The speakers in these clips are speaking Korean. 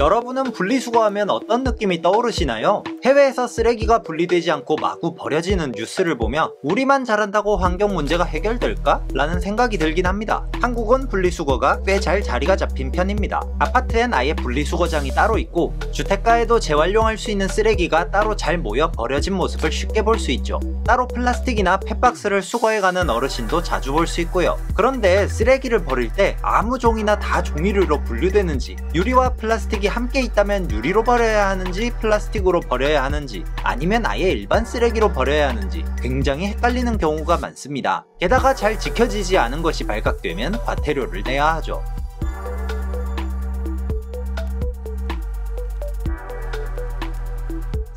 여러분은 분리수거하면 어떤 느낌이 떠오르시나요? 해외에서 쓰레기가 분리되지 않고 마구 버려지는 뉴스를 보며 우리만 잘한다고 환경 문제가 해결될까? 라는 생각이 들긴 합니다. 한국은 분리수거가 꽤 잘 자리가 잡힌 편입니다. 아파트엔 아예 분리수거장이 따로 있고 주택가에도 재활용할 수 있는 쓰레기가 따로 잘 모여 버려진 모습을 쉽게 볼 수 있죠. 따로 플라스틱이나 펫박스를 수거해가는 어르신도 자주 볼 수 있고요. 그런데 쓰레기를 버릴 때 아무 종이나 다 종이류로 분류되는지, 유리와 플라스틱이 함께 있다면 유리로 버려야 하는지 플라스틱으로 버려야 하는지, 아니면 아예 일반 쓰레기로 버려야 하는지 굉장히 헷갈리는 경우가 많습니다. 게다가 잘 지켜지지 않은 것이 발각되면 과태료를 내야 하죠.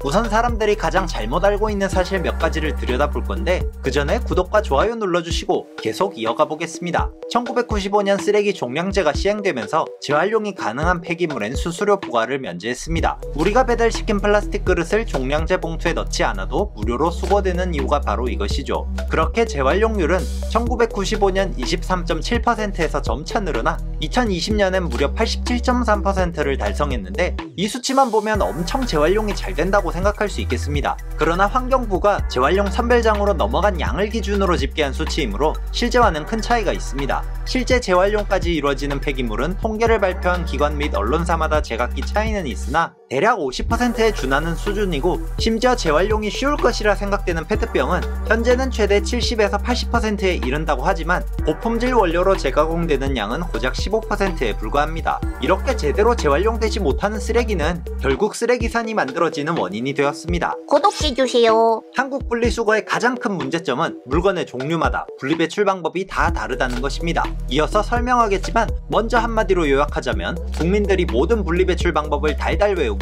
우선 사람들이 가장 잘못 알고 있는 사실 몇 가지를 들여다볼 건데 그 전에 구독과 좋아요 눌러주시고 계속 이어가 보겠습니다. 1995년 쓰레기 종량제가 시행되면서 재활용이 가능한 폐기물엔 수수료 부과를 면제했습니다. 우리가 배달시킨 플라스틱 그릇을 종량제 봉투에 넣지 않아도 무료로 수거되는 이유가 바로 이것이죠. 그렇게 재활용률은 1995년 23.7%에서 점차 늘어나 2020년엔 무려 87.3%를 달성했는데 이 수치만 보면 엄청 재활용이 잘 된다고 생각할 수 있겠습니다. 그러나 환경부가 재활용 선별장으로 넘어간 양을 기준으로 집계한 수치이므로 실제와는 큰 차이가 있습니다. 실제 재활용까지 이루어지는 폐기물은 통계를 발표한 기관 및 언론사마다 제각기 차이는 있으나 대략 50%에 준하는 수준이고, 심지어 재활용이 쉬울 것이라 생각되는 페트병은 현재는 최대 70에서 80%에 이른다고 하지만 고품질 원료로 재가공되는 양은 고작 15%에 불과합니다. 이렇게 제대로 재활용되지 못하는 쓰레기는 결국 쓰레기산이 만들어지는 원인이 되었습니다. 구독해주세요. 한국 분리수거의 가장 큰 문제점은 물건의 종류마다 분리배출 방법이 다 다르다는 것입니다. 이어서 설명하겠지만 먼저 한마디로 요약하자면 국민들이 모든 분리배출 방법을 달달 외우고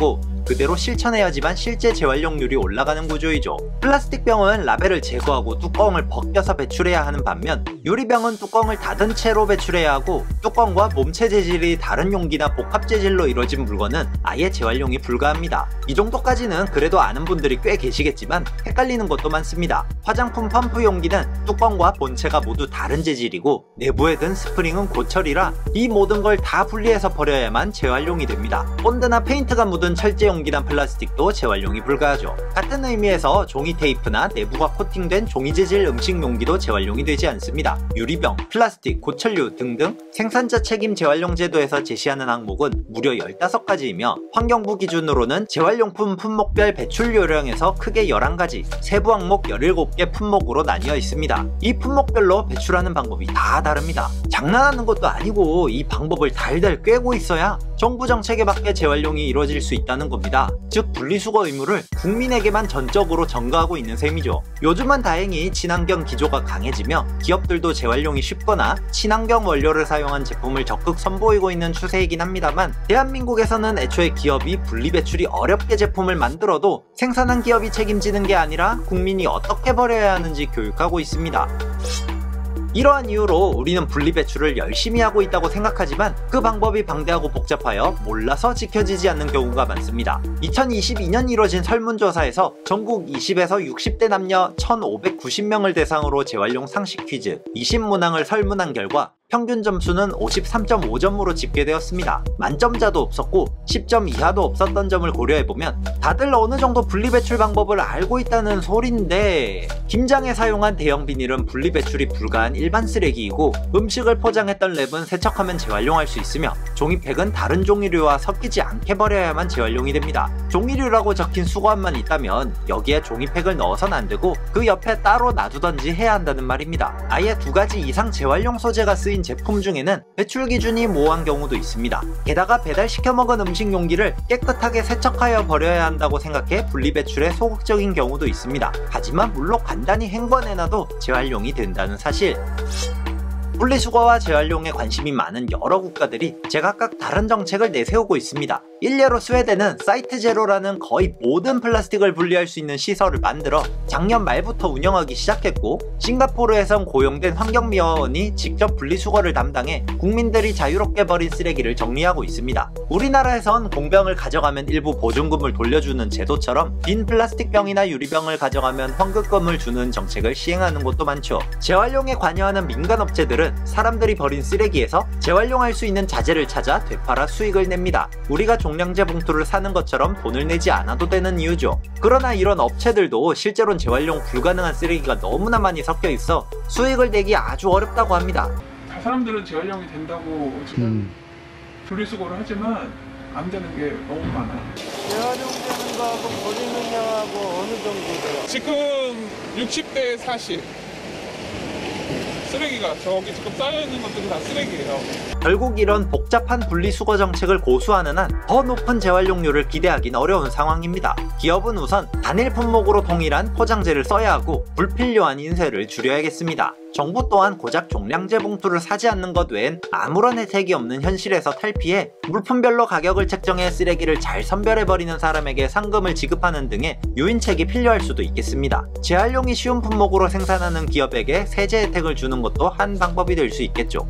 그대로 실천해야지만 실제 재활용률이 올라가는 구조이죠. 플라스틱 병은 라벨을 제거하고 뚜껑을 벗겨서 배출해야 하는 반면 유리병은 뚜껑을 닫은 채로 배출해야 하고, 뚜껑과 몸체 재질이 다른 용기나 복합 재질로 이루어진 물건은 아예 재활용이 불가합니다. 이 정도까지는 그래도 아는 분들이 꽤 계시겠지만 헷갈리는 것도 많습니다. 화장품 펌프 용기는 뚜껑과 본체가 모두 다른 재질이고 내부에 든 스프링은 고철이라 이 모든 걸 다 분리해서 버려야만 재활용이 됩니다. 본드나 페인트가 묻은 철제 용기나 플라스틱도 재활용이 불가하죠. 같은 의미에서 종이 테이프나 내부가 코팅된 종이 재질 음식 용기도 재활용이 되지 않습니다. 유리병, 플라스틱, 고철류 등등 생산자 책임 재활용 제도에서 제시하는 항목은 무려 15가지이며 환경부 기준으로는 재활용품 품목별 배출 요령에서 크게 11가지, 세부 항목 17개 품목으로 나뉘어 있습니다. 이 품목별로 배출하는 방법이 다 다릅니다. 장난하는 것도 아니고 이 방법을 달달 꿰고 있어야 정부 정책에 맞게 재활용이 이루어질 수 있다는 겁니다. 즉 분리수거 의무를 국민에게만 전적으로 전가하고 있는 셈이죠. 요즘은 다행히 친환경 기조가 강해지며 기업들도 재활용이 쉽거나 친환경 원료를 사용한 제품을 적극 선보이고 있는 추세이긴 합니다만, 대한민국에서는 애초에 기업이 분리배출이 어렵게 제품을 만들어도 생산한 기업이 책임지는 게 아니라 국민이 어떻게 버려야 하는지 교육하고 있습니다. 이러한 이유로 우리는 분리배출을 열심히 하고 있다고 생각하지만 그 방법이 방대하고 복잡하여 몰라서 지켜지지 않는 경우가 많습니다. 2022년 이뤄진 설문조사에서 전국 20에서 60대 남녀 1,590명을 대상으로 재활용 상식 퀴즈 20문항을 설문한 결과 평균 점수는 53.5점으로 집계되었습니다. 만점자도 없었고 10점 이하도 없었던 점을 고려해보면 다들 어느 정도 분리배출 방법을 알고 있다는 소린데, 김장에 사용한 대형 비닐은 분리배출이 불가한 일반 쓰레기이고, 음식을 포장했던 랩은 세척하면 재활용할 수 있으며 종이팩은 다른 종이류와 섞이지 않게 버려야만 재활용이 됩니다. 종이류라고 적힌 수거함만 있다면 여기에 종이팩을 넣어서는 안 되고 그 옆에 따로 놔두던지 해야 한다는 말입니다. 아예 2가지 이상 재활용 소재가 쓰인 제품 중에는 배출 기준이 모호한 경우도 있습니다. 게다가 배달시켜 먹은 음식 용기를 깨끗하게 세척하여 버려야 한다고 생각해 분리배출에 소극적인 경우도 있습니다. 하지만 물로 간단히 헹궈내놔도 재활용이 된다는 사실. 분리수거와 재활용에 관심이 많은 여러 국가들이 제각각 다른 정책을 내세우고 있습니다. 일례로 스웨덴은 사이트 제로라는 거의 모든 플라스틱을 분리할 수 있는 시설을 만들어 작년 말부터 운영하기 시작했고, 싱가포르에선 고용된 환경미화원이 직접 분리수거를 담당해 국민들이 자유롭게 버린 쓰레기를 정리하고 있습니다. 우리나라에선 공병을 가져가면 일부 보증금을 돌려주는 제도처럼 빈 플라스틱 병이나 유리병을 가져가면 환급금을 주는 정책을 시행하는 곳도 많죠. 재활용에 관여하는 민간업체들은 사람들이 버린 쓰레기에서 재활용할 수 있는 자재를 찾아 되팔아 수익을 냅니다. 우리가 종량제 봉투를 사는 것처럼 돈을 내지 않아도 되는 이유죠. 그러나 이런 업체들도 실제로는 재활용 불가능한 쓰레기가 너무나 많이 섞여 있어 수익을 내기 아주 어렵다고 합니다. 사람들은 재활용이 된다고 지금 분리수거를 하지만 안 되는 게 너무 많아요. 재활용되는 거하고 버리는 양하고 어느 정도 돼요? 지금 60대 40. 쓰레기가 저기 지금 쌓여있는 것들이 다 쓰레기예요. 결국 이런 복잡한 분리수거 정책을 고수하는 한 더 높은 재활용률을 기대하기는 어려운 상황입니다. 기업은 우선 단일 품목으로 동일한 포장재를 써야 하고 불필요한 인쇄를 줄여야겠습니다. 정부 또한 고작 종량제 봉투를 사지 않는 것 외엔 아무런 혜택이 없는 현실에서 탈피해 물품별로 가격을 책정해 쓰레기를 잘 선별해버리는 사람에게 상금을 지급하는 등의 유인책이 필요할 수도 있겠습니다. 재활용이 쉬운 품목으로 생산하는 기업에게 세제 혜택을 주는 것도 한 방법이 될 수 있겠죠.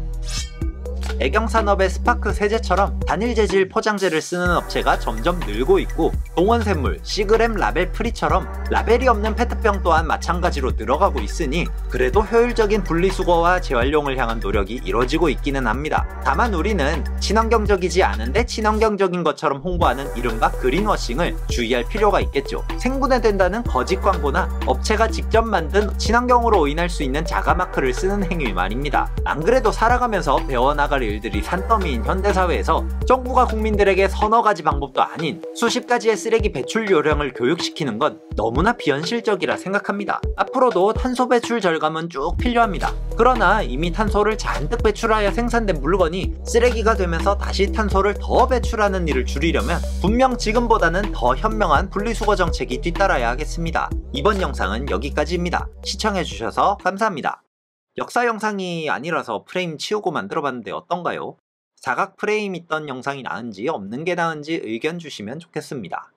애경산업의 스파크 세제처럼 단일 재질 포장재를 쓰는 업체가 점점 늘고 있고, 동원샘물, 시그램 라벨 프리처럼 라벨이 없는 페트병 또한 마찬가지로 늘어가고 있으니 그래도 효율적인 분리수거와 재활용을 향한 노력이 이뤄지고 있기는 합니다. 다만 우리는 친환경적이지 않은데 친환경적인 것처럼 홍보하는 이른바 그린워싱을 주의할 필요가 있겠죠. 생분해된다는 거짓 광고나 업체가 직접 만든 친환경으로 오인할 수 있는 자가마크를 쓰는 행위 말입니다. 안 그래도 살아가면서 배워나갈 일들이 산더미인 현대사회에서 정부가 국민들에게 서너 가지 방법도 아닌 수십 가지의 쓰레기 배출 요령을 교육시키는 건 너무나 비현실적이라 생각합니다. 앞으로도 탄소 배출 절감은 쭉 필요합니다. 그러나 이미 탄소를 잔뜩 배출하여 생산된 물건이 쓰레기가 되면서 다시 탄소를 더 배출하는 일을 줄이려면 분명 지금보다는 더 현명한 분리수거 정책이 뒤따라야 하겠습니다. 이번 영상은 여기까지입니다. 시청해주셔서 감사합니다. 역사 영상이 아니라서 프레임 치우고 만들어봤는데 어떤가요? 사각 프레임 있던 영상이 나은지 없는 게 나은지 의견 주시면 좋겠습니다.